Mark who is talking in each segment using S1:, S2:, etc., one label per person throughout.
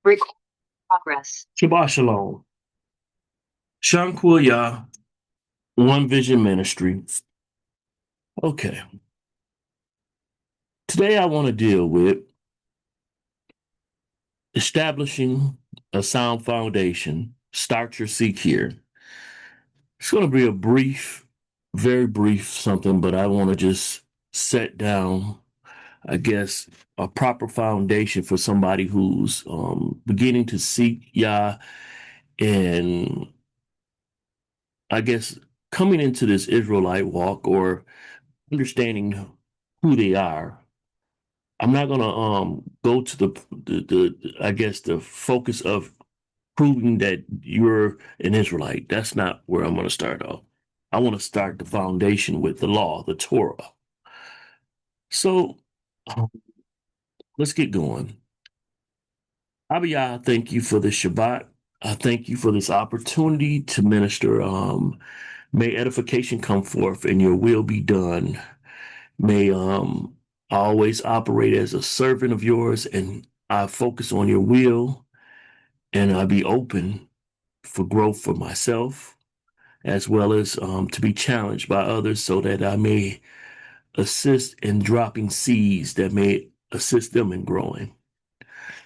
S1: Record progress.
S2: Shabbat Shalom. Shankwil Yah, One Vision Ministry. Okay. Today I want to deal with establishing a sound foundation. Start your seek here. It's going to be a brief, very brief something, but I want to just set down, I guess, a proper foundation for somebody who's beginning to seek Yah and I guess coming into this Israelite walk or understanding who they are. I'm not gonna go to the I guess the focus of proving that you're an Israelite. That's not where I'm gonna start off. I want to start the foundation with the law, the Torah. So um, let's get going. Abiyah, thank you for the Shabbat. I thank you for this opportunity to minister. May edification come forth and your will be done. May I always operate as a servant of yours and I focus on your will and I be open for growth for myself as well as to be challenged by others so that I may assist in dropping seeds that may assist them in growing.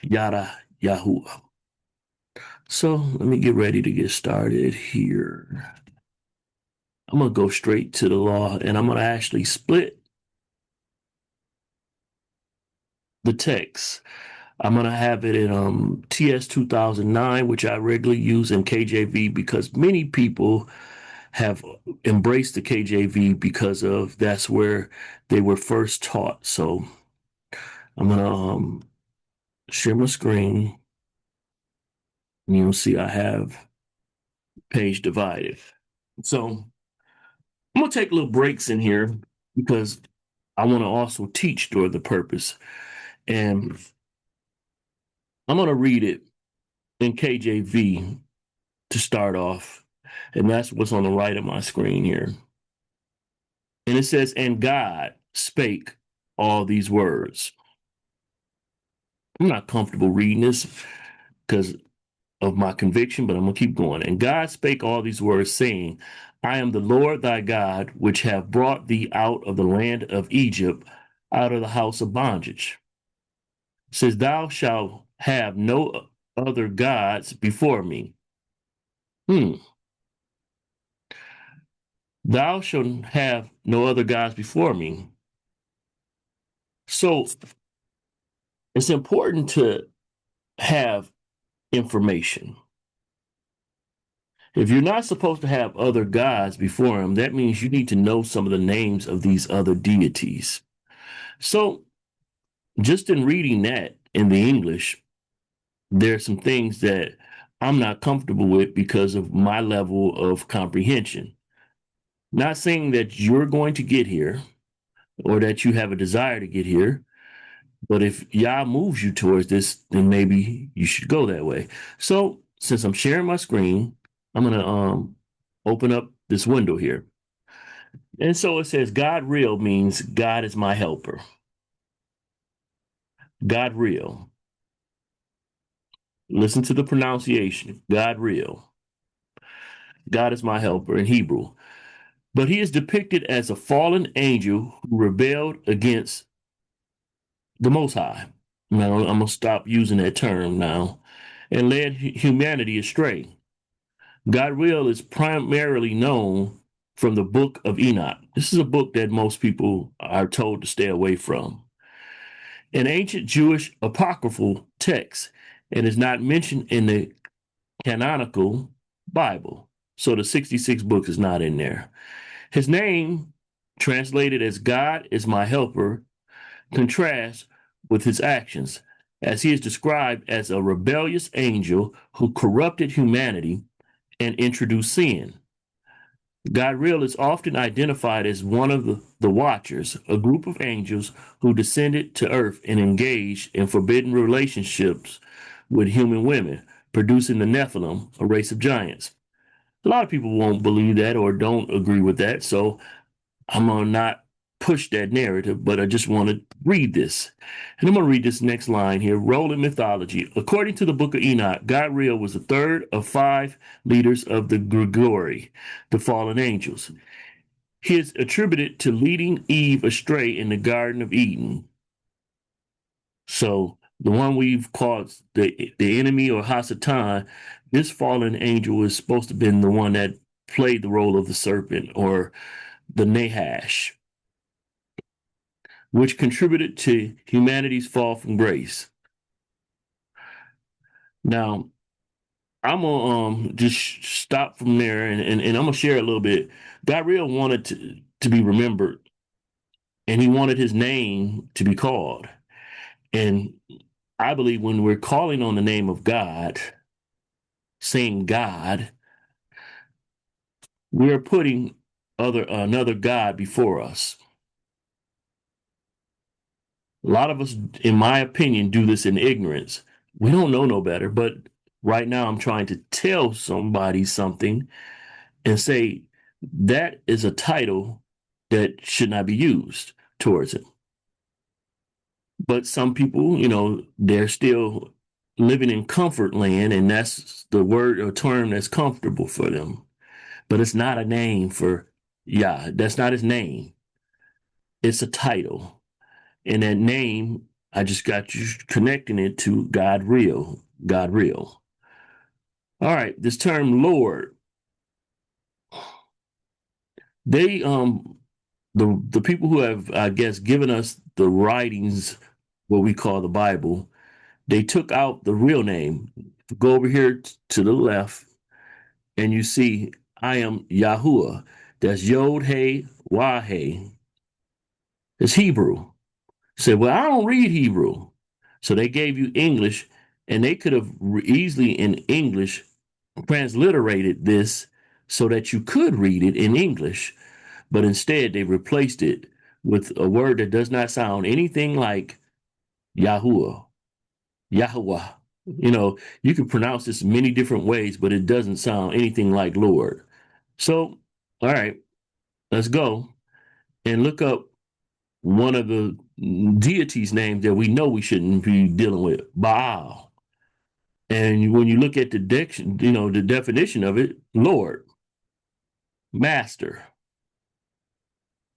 S2: Yada Yahuwah. So let me get ready to get started here. I'm going to go straight to the law and I'm going to actually split the text. I'm going to have it in TS 2009, which I regularly use in KJV because many people have embraced the KJV because of that's where they were first taught. So I'm going to share my screen and you'll see I have page divided. So I'm going to take little breaks in here because I want to also teach during the purpose. And I'm going to read it in KJV to start off. And that's what's on the right of my screen here. And it says, and God spake all these words. I'm not comfortable reading this because of my conviction, but I'm going to keep going. And God spake all these words, saying, I am the Lord thy God, which have brought thee out of the land of Egypt, out of the house of bondage. It says, thou shalt have no other gods before me. Thou shalt have no other gods before me. So it's important to have information. If you're not supposed to have other gods before him, that means you need to know some of the names of these other deities. So, just in reading that in the English, there are some things that I'm not comfortable with because of my level of comprehension. Not saying that you're going to get here or that you have a desire to get here, but if Yah moves you towards this, then maybe you should go that way. So, since I'm sharing my screen, I'm going to open up this window here. And so it says, God real means God is my helper. God real. Listen to the pronunciation. God real. God is my helper in Hebrew. But he is depicted as a fallen angel who rebelled against the Most High. Now, I'm going to stop using that term now and led humanity astray. God real is primarily known from the book of Enoch. This is a book that most people are told to stay away from. An ancient Jewish apocryphal text and is not mentioned in the canonical Bible. So the 66 books is not in there. His name, translated as God is my helper, contrasts with his actions, as he is described as a rebellious angel who corrupted humanity and introduced sin. Godriel is often identified as one of the Watchers, a group of angels who descended to earth and engaged in forbidden relationships with human women, producing the Nephilim, a race of giants. A lot of people won't believe that or don't agree with that, so I'm going to not push that narrative, but I just want to read this. And I'm going to read this next line here. Role in mythology. According to the book of Enoch, Gabriel was the third of five leaders of the Grigori, the fallen angels. He is attributed to leading Eve astray in the Garden of Eden. So the one we've called the enemy or Hasatan, this fallen angel is supposed to have been the one that played the role of the serpent or the Nahash, which contributed to humanity's fall from grace. Now, I'm gonna just stop from there and I'm gonna share a little bit. Gabriel wanted to be remembered, and he wanted his name to be called. And I believe when we're calling on the name of God, saying God, we're putting another God before us. A lot of us, in my opinion, do this in ignorance. We don't know no better, but right now I'm trying to tell somebody something and say that is a title that should not be used towards it. But some people, they're still living in comfort land, and that's the word or term that's comfortable for them. But it's not a name for Yah. That's not his name. It's a title. And that name, I just got you connecting it to God real. God real. All right, this term Lord. They the people who have, I guess, given us the writings, what we call the Bible, they took out the real name. Go over here to the left, and you see, I am Yahuwah. That's Yod Hey Wah Hey. It's Hebrew. Said, well, I don't read Hebrew. So they gave you English, and they could have easily in English transliterated this so that you could read it in English. But instead, they replaced it with a word that does not sound anything like Yahuwah, Yahuwah. You can pronounce this many different ways, but it doesn't sound anything like Lord. So, all right, let's go and look up one of the deities' names that we know we shouldn't be dealing with, Baal. And when you look at the definition of it, Lord, Master,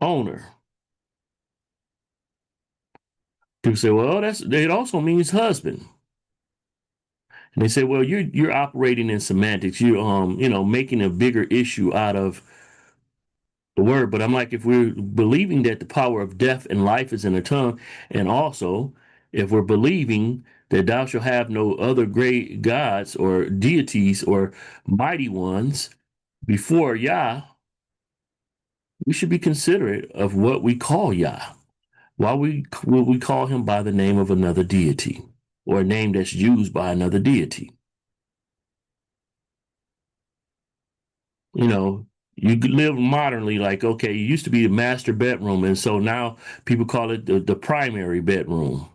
S2: Owner. People say, well, it also means husband. And they say, well, you're operating in semantics. You're making a bigger issue out of the word. But I'm like, if we're believing that the power of death and life is in the tongue, and also if we're believing that thou shalt have no other great gods or deities or mighty ones before Yah, we should be considerate of what we call Yah. Why will we call him by the name of another deity or a name that's used by another deity? You know, you live modernly like, okay, it used to be the master bedroom, and so now people call it the primary bedroom.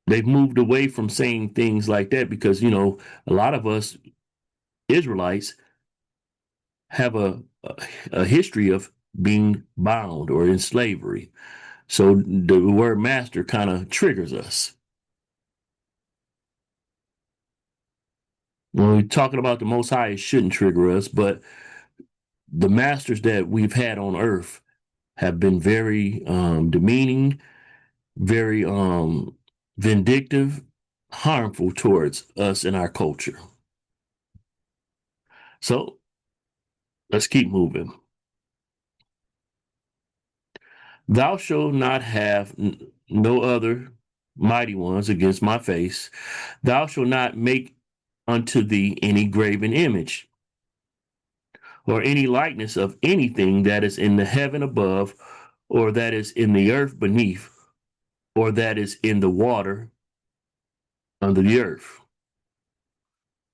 S2: They've moved away from saying things like that because, a lot of us Israelites have a history of being bound or in slavery. So the word master kind of triggers us. When we're talking about the Most High, it shouldn't trigger us, but the masters that we've had on earth have been very demeaning, very vindictive, harmful towards us and our culture. So let's keep moving. Thou shalt not have no other mighty ones against my face. Thou shalt not make unto thee any graven image or any likeness of anything that is in the heaven above, or that is in the earth beneath, or that is in the water under the earth.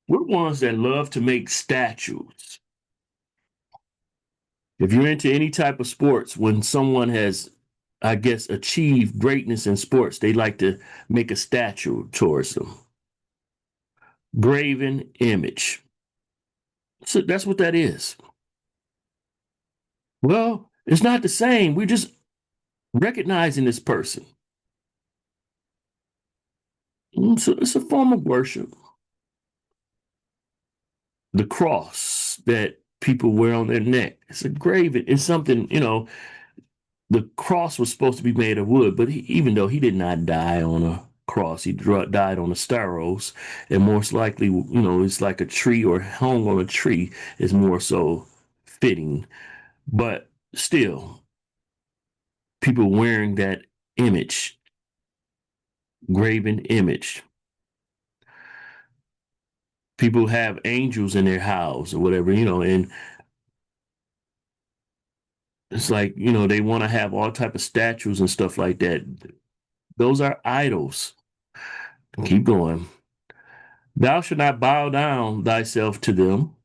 S2: We're ones that love to make statues. If you're into any type of sports, when someone has, I guess, achieved greatness in sports, they like to make a statue towards them. Graven image. So that's what that is. Well, It's not the same. We're just recognizing this person. So it's a form of worship. The cross that people wear on their neck. It's a grave. It's something, the cross was supposed to be made of wood, but even though he did not die on a cross, he died on a stauros, and most likely, it's like a tree or hung on a tree is more so fitting. But still, people wearing that image, graven image. People have angels in their house or whatever, and it's like, they want to have all type of statues and stuff like that. Those are idols. Keep going. Thou shalt not bow down thyself to them.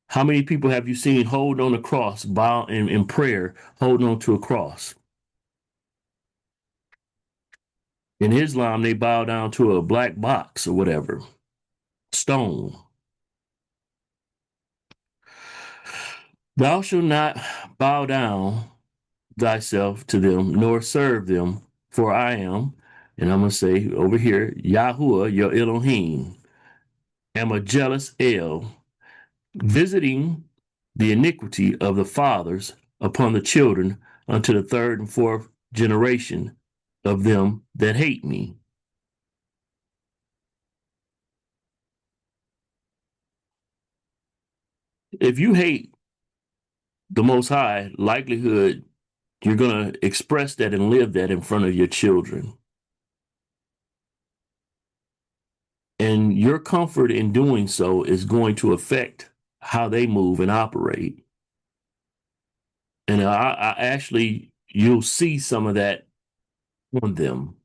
S2: How many people have you seen hold on a cross, bow in prayer, holding on to a cross? In Islam, they bow down to a black box or whatever, stone. Thou shalt not bow down thyself to them, nor serve them, for I am, and I'm going to say over here, Yahuwah, your Elohim, am a jealous El, visiting the iniquity of the fathers upon the children unto the third and fourth generation of them that hate me. If you hate the Most High, likelihood you're going to express that and live that in front of your children. And your comfort in doing so is going to affect how they move and operate. And I actually, you'll see some of that on them.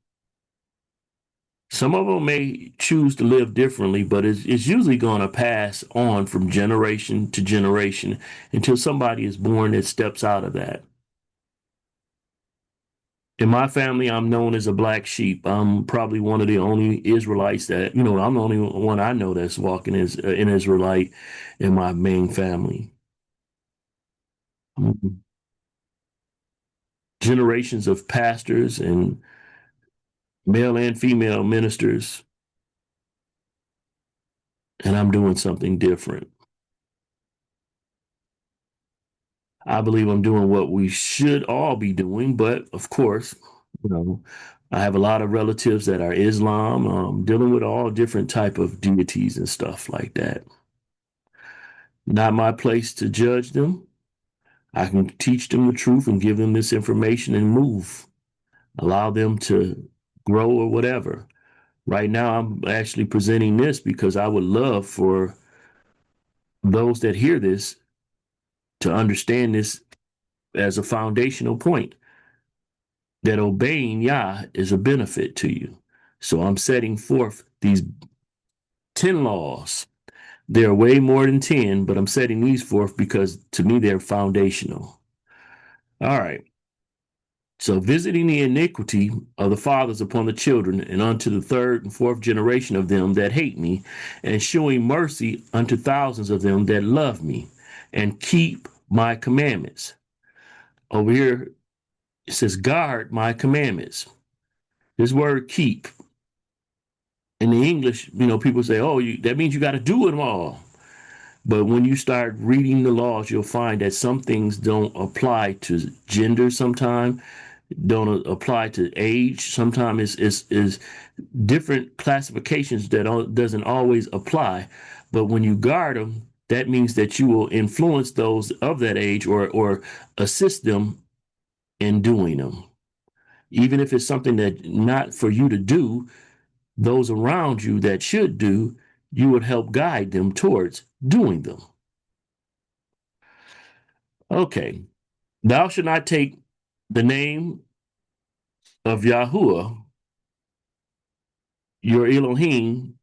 S2: Some of them may choose to live differently, but it's usually going to pass on from generation to generation until somebody is born that steps out of that. In my family, I'm known as a black sheep. I'm probably one of the only Israelites that, I'm the only one I know that's walking as an Israelite in my main family. Mhm. Generations of pastors and male and female ministers, and I'm doing something different. I believe I'm doing what we should all be doing, but of course, you know, I have a lot of relatives that are Islam, dealing with all different type of deities and stuff like that. Not my place to judge them. I can teach them the truth and give them this information and move, allow them to grow or whatever. Right now, I'm actually presenting this because I would love for those that hear this to understand this as a foundational point that obeying Yah is a benefit to you. So I'm setting forth these 10 laws. There are way more than 10, but I'm setting these forth because to me they're foundational. All right. So visiting the iniquity of the fathers upon the children and unto the third and fourth generation of them that hate me, and showing mercy unto thousands of them that love me and keep my commandments. Over here, it says, guard my commandments. This word keep in the English, people say, oh, that means you got to do them all. But when you start reading the laws, you'll find that some things don't apply to gender sometimes, don't apply to age. Sometimes is different classifications that doesn't always apply. But when you guard them, that means that you will influence those of that age or assist them in doing them. Even if it's something that not for you to do, those around you that should do, you would help guide them towards doing them. Okay. Thou should not take the name of Yahuwah, your Elohim,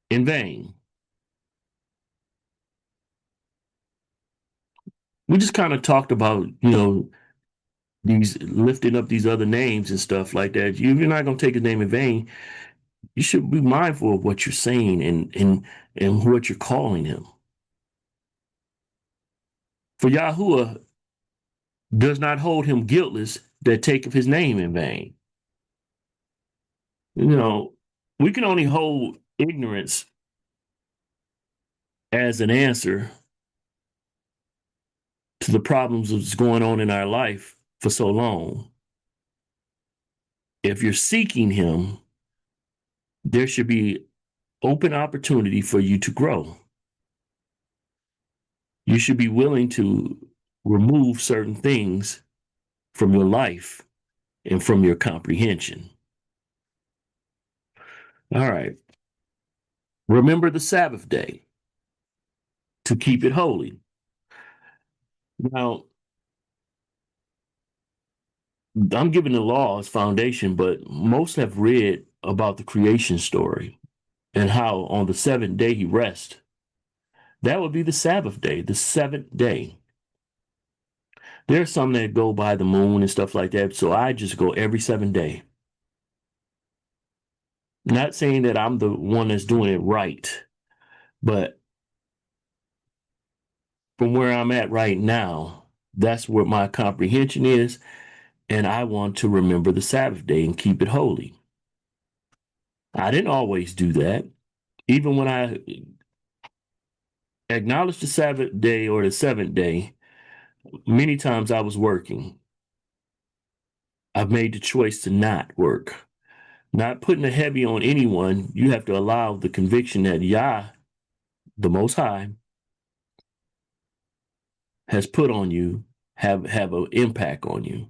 S2: in vain. We just kind of talked about, these lifting up these other names and stuff like that. You're not going to take his name in vain. You should be mindful of what you're saying and what you're calling him. For Yahuwah does not hold him guiltless that taketh his name in vain. You know, we can only hold ignorance as an answer to the problems that's going on in our life for so long. If you're seeking him, there should be open opportunity for you to grow. You should be willing to remove certain things from your life and from your comprehension. All right. Remember the Sabbath day to keep it holy. Now, I'm giving the law as foundation, but most have read about the creation story and how on the seventh day he rests. That would be the Sabbath day, the seventh day. There's some that go by the moon and stuff like that, so I just go every 7 day. Not saying that I'm the one that's doing it right, but from where I'm at right now, that's where my comprehension is, and I want to remember the Sabbath day and keep it holy. I didn't always do that. Even when I acknowledged the Sabbath day or the seventh day, many times I was working. I've made the choice to not work. Not putting a heavy on anyone, you have to allow the conviction that Yah, the Most High, has put on you have an impact on you.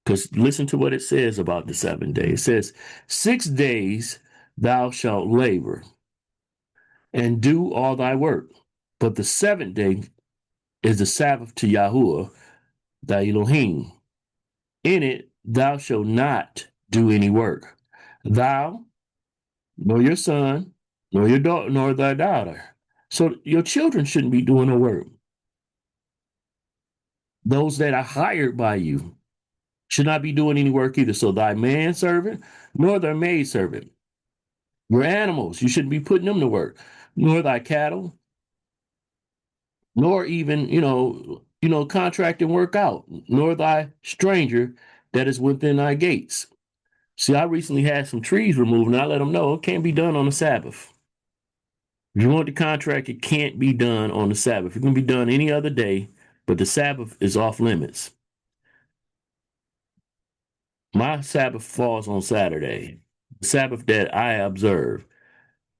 S2: Because listen to what it says about the 7 days. It says, 6 days thou shalt labor and do all thy work. But the seventh day is the Sabbath to Yahuwah, thy Elohim. In it thou shalt not do any work. Thou, nor your son, nor your daughter, nor thy daughter. So your children shouldn't be doing the work. Those that are hired by you should not be doing any work either. So thy manservant, nor thy maidservant. Your animals, you shouldn't be putting them to work, nor thy cattle, nor even, contract and work out, nor thy stranger that is within thy gates. See, I recently had some trees removed, and I let them know it can't be done on the Sabbath. If you want the contract, it can't be done on the Sabbath. It can be done any other day, but the Sabbath is off limits. My Sabbath falls on Saturday, the Sabbath that I observe.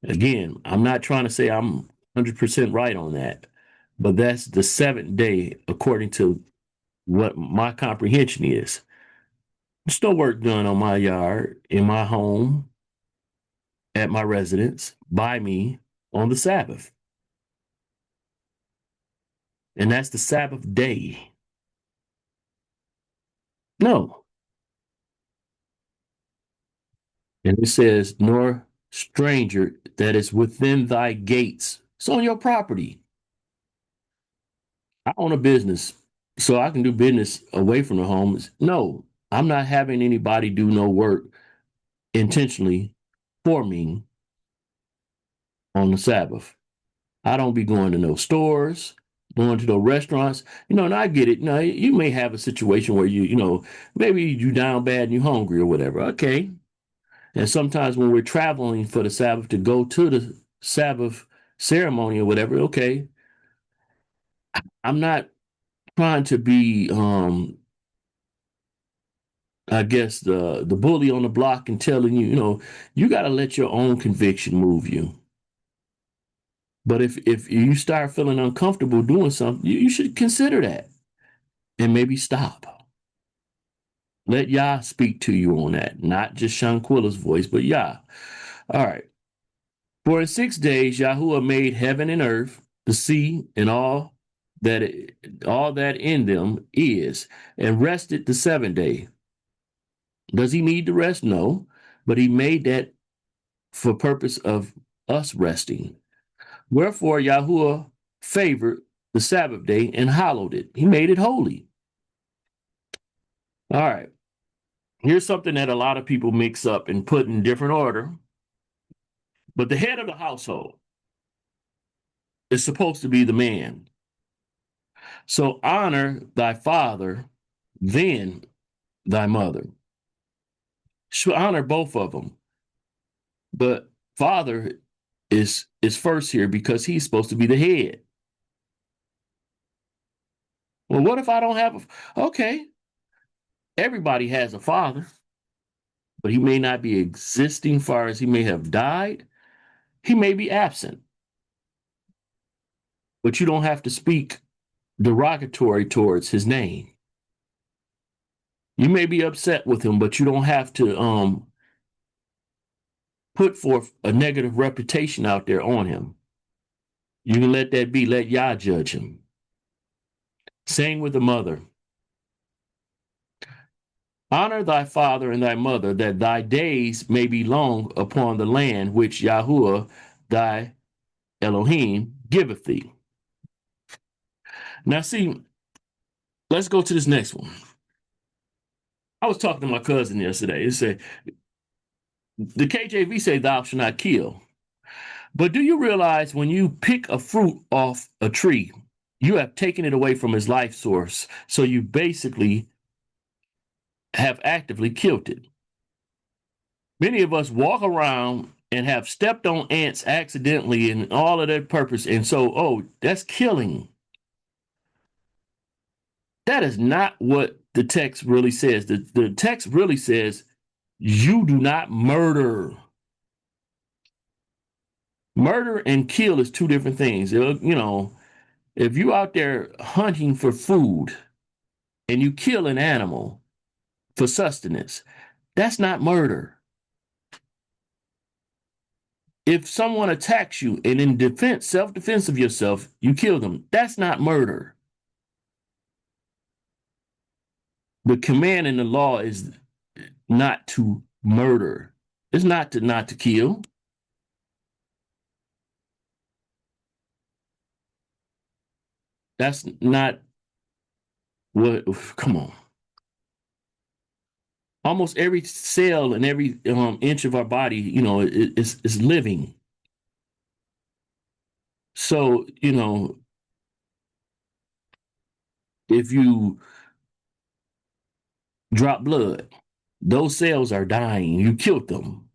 S2: Again, I'm not trying to say I'm 100% right on that, but that's the seventh day according to what my comprehension is. There's no work done on my yard, in my home, at my residence, by me on the Sabbath. And that's the Sabbath day. No. And it says, nor stranger that is within thy gates. It's on your property. I own a business, so I can do business away from the home. No, I'm not having anybody do no work intentionally for me on the Sabbath. I don't be going to no stores, going to no restaurants. And I get it. Now, you may have a situation where maybe you down bad and you hungry or whatever. Okay. And sometimes when we're traveling for the Sabbath to go to the Sabbath ceremony or whatever, okay, I'm not trying to be I guess the bully on the block and telling you, you got to let your own conviction move you. But if you start feeling uncomfortable doing something, you should consider that and maybe stop. Let Yah speak to you on that, not just Shanquilla's voice, but Yah. All right. For in 6 days Yahuwah made heaven and earth, the sea, and all that in them is, and rested the seventh day. Does he need to rest? No, but he made that for purpose of us resting. Wherefore Yahuwah favored the Sabbath day and hallowed it. He made it holy. All right. Here's something that a lot of people mix up and put in different order. But the head of the household is supposed to be the man. So honor thy father, then thy mother. Should honor both of them. But father is first here because he's supposed to be the head. Well, what if I don't have okay, everybody has a father, but he may not be existing far as he may have died. He may be absent. But you don't have to speak derogatory towards his name. You may be upset with him, but you don't have to put forth a negative reputation out there on him. You can let that be. Let Yah judge him. Same with the mother. Honor thy father and thy mother, that thy days may be long upon the land which Yahuwah thy Elohim giveth thee. Now, see, let's go to this next one. I was talking to my cousin yesterday. It said, the KJV say, thou shalt not kill. But do you realize when you pick a fruit off a tree, you have taken it away from its life source? So you basically have actively killed it. Many of us walk around and have stepped on ants accidentally and all of that purpose. And so, oh, that's killing. That is not what the text really says. The text really says, you do not murder. Murder and kill is two different things. If you out there hunting for food and you kill an animal for sustenance, that's not murder. If someone attacks you and in defense, self-defense of yourself, you kill them, that's not murder. The command in the law is not to murder. It's not to kill. That's not what, come on. Almost every cell and every inch of our body, is living. So, if you drop blood, those cells are dying. You killed them.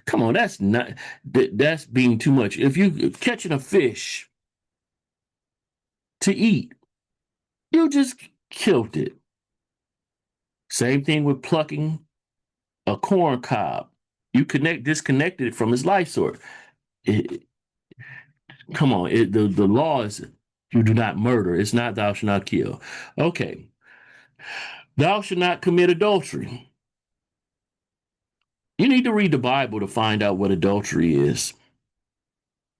S2: Come on, that's being too much. If you catching a fish to eat, you just killed it. Same thing with plucking a corn cob. You disconnected it from its life source. Come on, the law is you do not murder. It's not thou shalt not kill. Okay. Thou shalt not commit adultery. You need to read the Bible to find out what adultery is.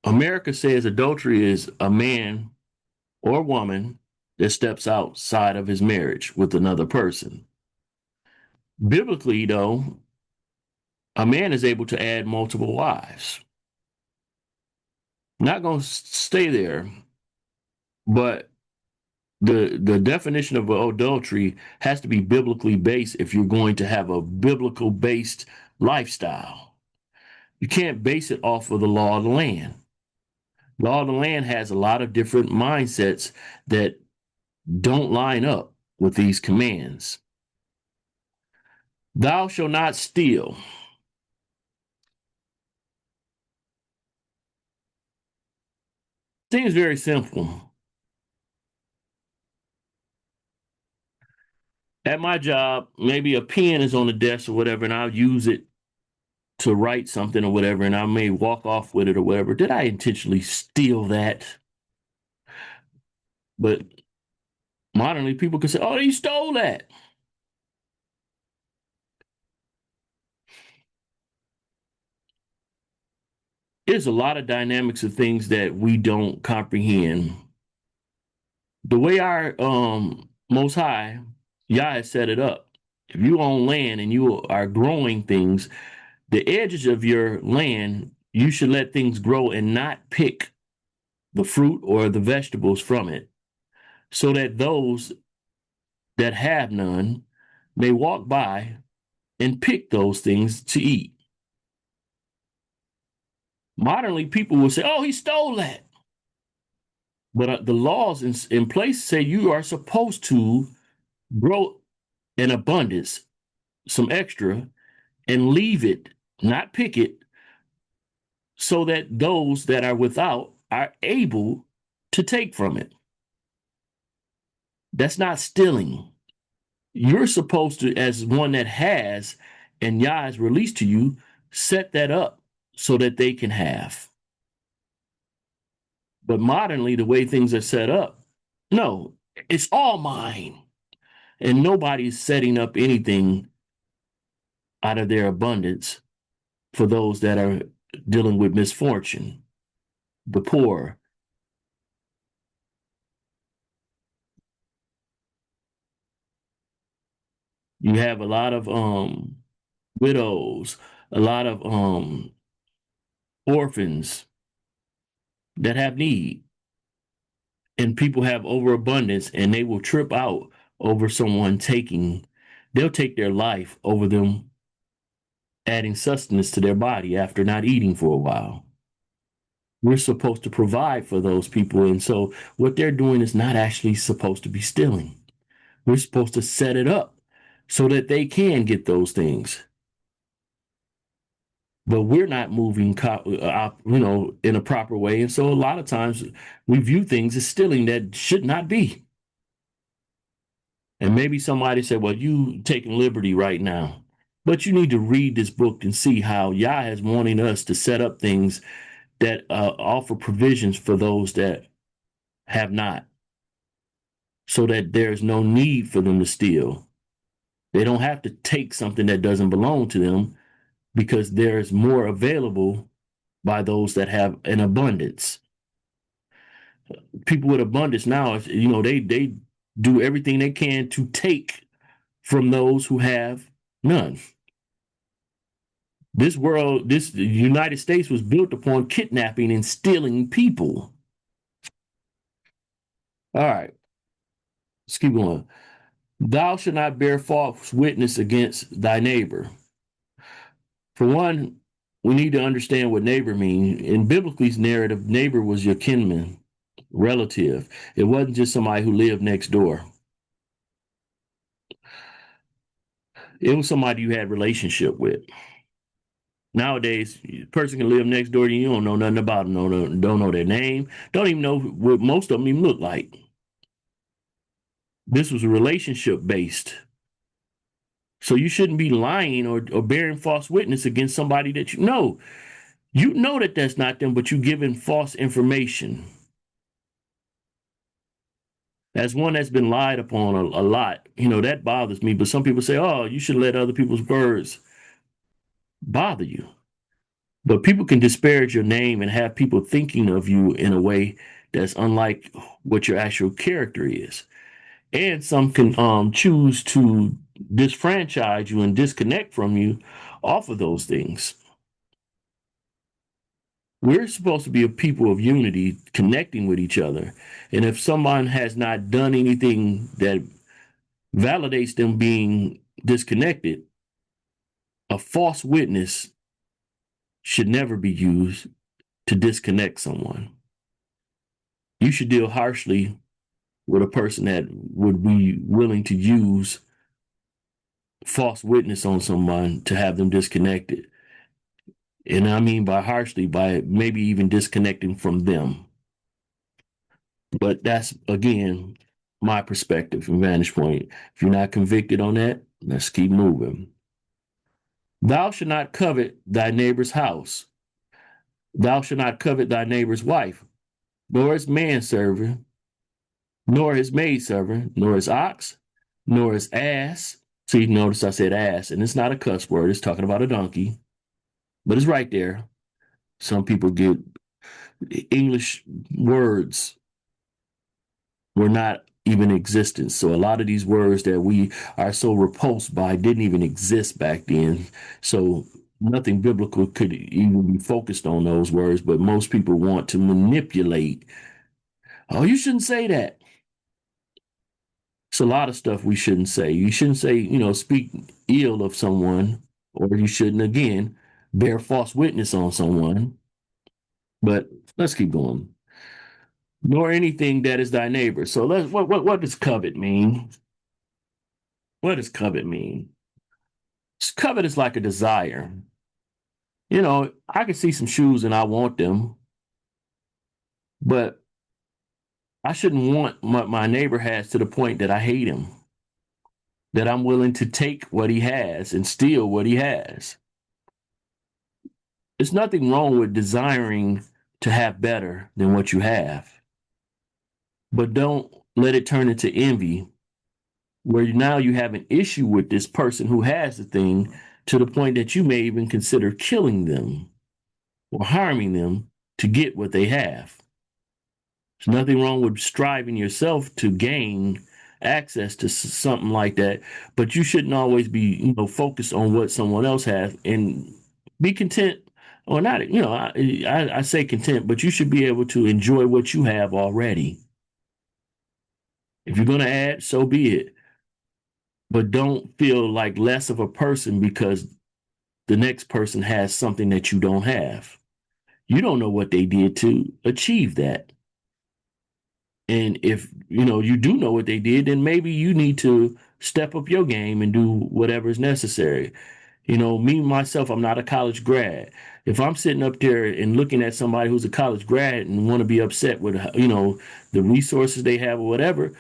S2: America says adultery is a man or woman that steps outside of his marriage with another person. Biblically, though, a man is able to add multiple wives. Not going to stay there, but the definition of adultery has to be biblically based if you're going to have a biblical based lifestyle. You can't base it off of the law of the land. Law of the land has a lot of different mindsets that don't line up with these commands. Thou shalt not steal. Seems very simple. At my job, maybe a pen is on the desk or whatever, and I'll use it to write something or whatever, and I may walk off with it or whatever. Did I intentionally steal that? But modernly, people can say, oh, you stole that. There's a lot of dynamics of things that we don't comprehend. The way our Most High, Yah has set it up. If you own land and you are growing things, the edges of your land, you should let things grow and not pick the fruit or the vegetables from it, so that those that have none may walk by and pick those things to eat. Modernly, people will say, oh, he stole that. But the laws in place say you are supposed to grow an abundance, some extra, and leave it, not pick it, so that those that are without are able to take from it. That's not stealing. You're supposed to, as one that has, and Yah is released to you, set that up so that they can have. But modernly, the way things are set up, no, it's all mine. And nobody's setting up anything out of their abundance for those that are dealing with misfortune, the poor. You have a lot of widows, a lot of orphans that have need, and people have overabundance, and they will trip out over someone taking. They'll take their life over them adding sustenance to their body after not eating for a while. We're supposed to provide for those people, and so what they're doing is not actually supposed to be stealing. We're supposed to set it up so that they can get those things. But we're not moving, in a proper way. And so a lot of times we view things as stealing that should not be. And maybe somebody said, well, you taking liberty right now. But you need to read this book and see how Yah is wanting us to set up things that offer provisions for those that have not, so that there's no need for them to steal. They don't have to take something that doesn't belong to them because there's more available by those that have an abundance. People with abundance now, they do everything they can to take from those who have none. This United States was built upon kidnapping and stealing people. All right, let's keep going. Thou shalt not bear false witness against thy neighbor. For one, we need to understand what neighbor means. In biblical's narrative, neighbor was your kinman, relative. It wasn't just somebody who lived next door. It was somebody you had relationship with. Nowadays, a person can live next door to you. You don't know nothing about them. Don't know their name. Don't even know what most of them even look like. This was a relationship based. So you shouldn't be lying or bearing false witness against somebody that you know. You know that that's not them, but you giving false information. As one that's been lied upon a lot, that bothers me. But some people say, oh, you should let other people's words bother you. But people can disparage your name and have people thinking of you in a way that's unlike what your actual character is. And some can choose to disfranchise you and disconnect from you off of those things. We're supposed to be a people of unity, connecting with each other. And if someone has not done anything that validates them being disconnected, a false witness should never be used to disconnect someone. You should deal harshly with a person that would be willing to use false witness on someone to have them disconnected. And I mean by harshly, by maybe even disconnecting from them. But that's, again, my perspective and vantage point. If you're not convicted on that, let's keep moving. Thou shalt not covet thy neighbor's house. Thou shalt not covet thy neighbor's wife, nor his manservant, nor his maidservant, nor his ox, nor his ass. See, notice I said ass, and it's not a cuss word. It's talking about a donkey, but it's right there. Some people get English words were not even in existence. So a lot of these words that we are so repulsed by didn't even exist back then. So nothing biblical could even be focused on those words, but most people want to manipulate. Oh, you shouldn't say that. It's a lot of stuff we shouldn't say. You shouldn't say, speak ill of someone, or you shouldn't, again, bear false witness on someone. But let's keep going. nor anything that is thy neighbor. So what does covet mean? What does covet mean? Covet is like a desire. I can see some shoes and I want them, but I shouldn't want what my neighbor has to the point that I hate him, that I'm willing to take what he has and steal what he has. There's nothing wrong with desiring to have better than what you have, but don't let it turn into envy, where now you have an issue with this person who has the thing to the point that you may even consider killing them or harming them to get what they have. There's nothing wrong with striving yourself to gain access to something like that, but you shouldn't always be, focused on what someone else has, and be content or not. I say content, but you should be able to enjoy what you have already. If you're going to add, so be it, but don't feel like less of a person because the next person has something that you don't have. You don't know what they did to achieve that. And if you do know what they did, then maybe you need to step up your game and do whatever is necessary. Me myself, I'm not a college grad. If I'm sitting up there and looking at somebody who's a college grad and want to be upset with the resources they have or whatever,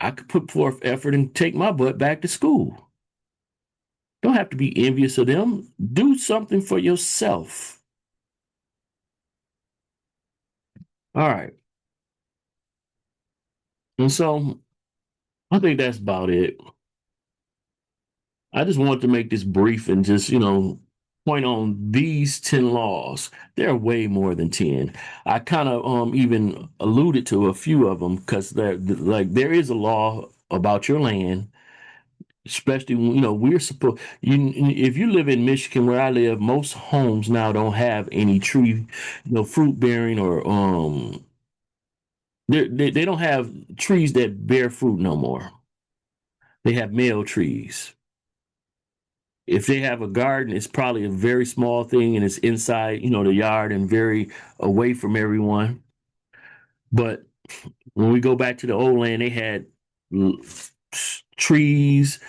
S2: I could put forth effort and take my butt back to school. Don't have to be envious of them. Do something for yourself. All right. And so I think that's about it. I just wanted to make this brief and just, point on these 10 laws. There are way more than 10. I kind of even alluded to a few of them because there is a law about your land, especially when, we're supposed if you live in Michigan where I live, most homes now don't have any tree, fruit bearing or they don't have trees that bear fruit no more. They have male trees. If they have a garden, it's probably a very small thing and it's inside, the yard and very away from everyone. But when we go back to the old land, they had trees,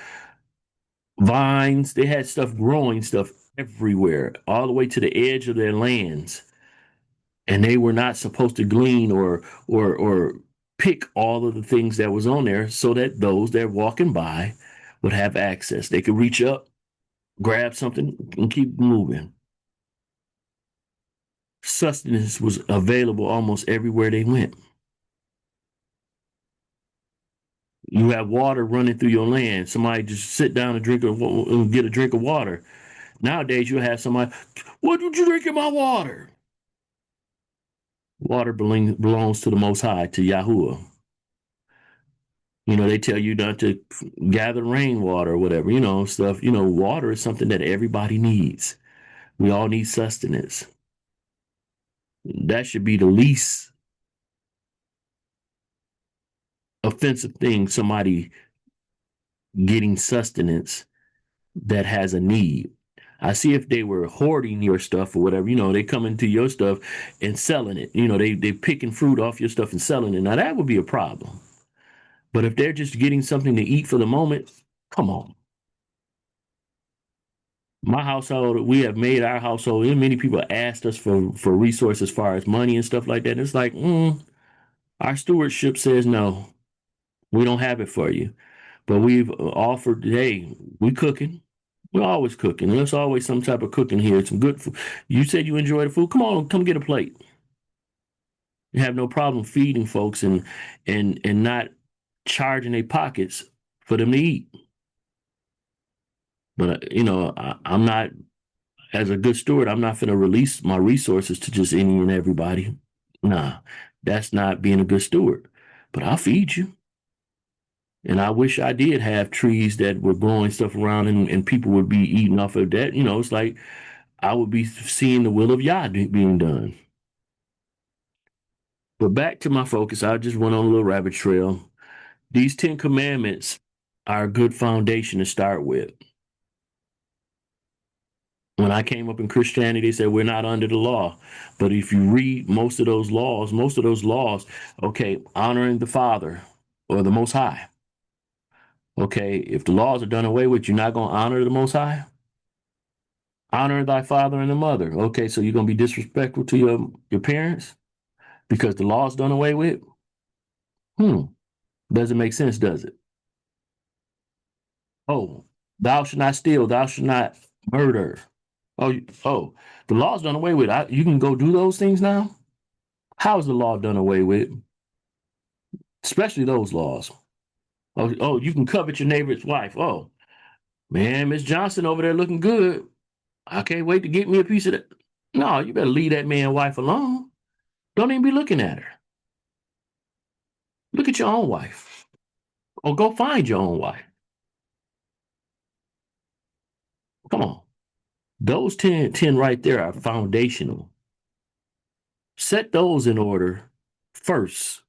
S2: vines, they had stuff growing stuff everywhere, all the way to the edge of their lands. And they were not supposed to glean or pick all of the things that was on there so that those that are walking by would have access. They could reach up, grab something, and keep moving. Sustenance was available almost everywhere they went. You have water running through your land. Somebody just sit down and get a drink of water. Nowadays, you'll have somebody, what did you drink in my water? Water belongs to the Most High, to Yahuwah. They tell you not to gather rainwater or whatever, stuff. Water is something that everybody needs. We all need sustenance. That should be the least offensive thing, somebody getting sustenance that has a need. I see if they were hoarding your stuff or whatever, they come into your stuff and selling it. They picking fruit off your stuff and selling it. Now that would be a problem. But if they're just getting something to eat for the moment, come on. My household, we have made our household, and many people asked us for resources as far as money and stuff like that. And it's like, our stewardship says no, we don't have it for you. But we've offered, hey, we cooking. We're always cooking. There's always some type of cooking here. Some good food. You said you enjoy the food. Come on, come get a plate. You have no problem feeding folks and not charging their pockets for them to eat. But I'm not, as a good steward, I'm not going to release my resources to just any and everybody. Nah, that's not being a good steward. But I'll feed you. And I wish I did have trees that were growing stuff around and people would be eating off of that. It's like I would be seeing the will of Yah being done. But back to my focus, I just went on a little rabbit trail. These 10 commandments are a good foundation to start with. When I came up in Christianity, they said we're not under the law. But if you read most of those laws, okay, honoring the Father or the Most High. Okay, if the laws are done away with, you're not going to honor the Most High. Honor thy father and the mother. Okay, so you're going to be disrespectful to your parents because the law's done away with. Hmm, doesn't make sense, does it? Oh, thou shalt not steal. Thou shalt not murder. Oh, the law's done away with. You can go do those things now. How is the law done away with? Especially those laws. You can covet your neighbor's wife. Oh, man, Miss Johnson over there looking good. I can't wait to get me a piece of that. No, you better leave that man's wife alone. Don't even be looking at her. Look at your own wife. Or go find your own wife. Come on. Those 10 right there are foundational. Set those in order first,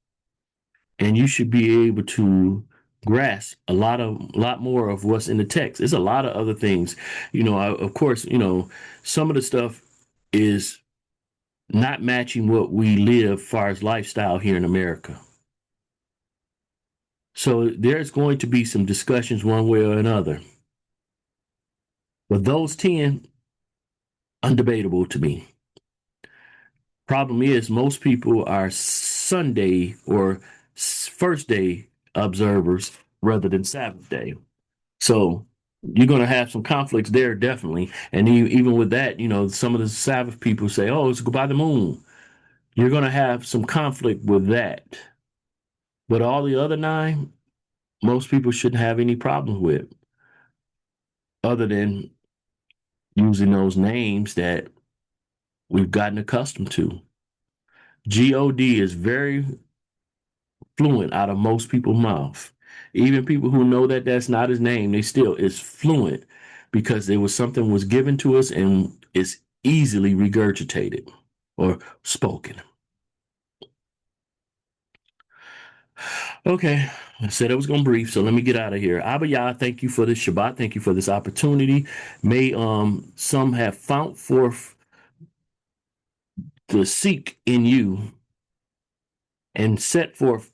S2: and you should be able to grasp a lot more of what's in the text. There's a lot of other things. Of course, some of the stuff is not matching what we live far as lifestyle here in America. So there's going to be some discussions one way or another. But those 10, undebatable to me. Problem is, most people are Sunday or first day observers rather than Sabbath day. So you're going to have some conflicts there, definitely. And even with that, some of the Sabbath people say, oh, it's go by the moon. You're going to have some conflict with that. But all the other 9, most people shouldn't have any problems with, other than using those names that we've gotten accustomed to. God is very fluent out of most people's mouth. Even people who know that that's not his name, they still is fluent because there was something was given to us and it's easily regurgitated or spoken. Okay, I said I was going to brief, so let me get out of here. Abba Yah, thank you for this Shabbat. Thank you for this opportunity. May some have found forth to seek in you and set forth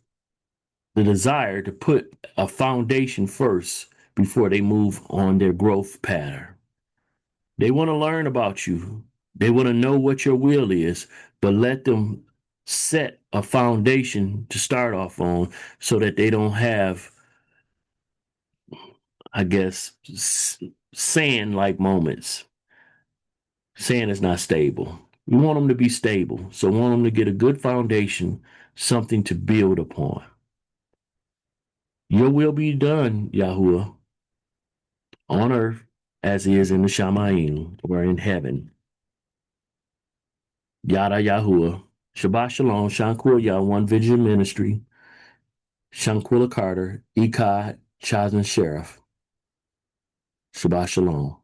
S2: the desire to put a foundation first before they move on their growth pattern. They want to learn about you. They want to know what your will is, but let them set a foundation to start off on so that they don't have, I guess, sand like moments. Sand is not stable. We want them to be stable. So we want them to get a good foundation, something to build upon. Your will be done, Yahuwah, on earth as is in the Shamayim or in heaven. Yada Yahuwah. Shabbat Shalom, Shankwil Yah, One Vision Ministry, Shankwilla Carter, Ekai, Chazan Sheriff. Shabbat Shalom.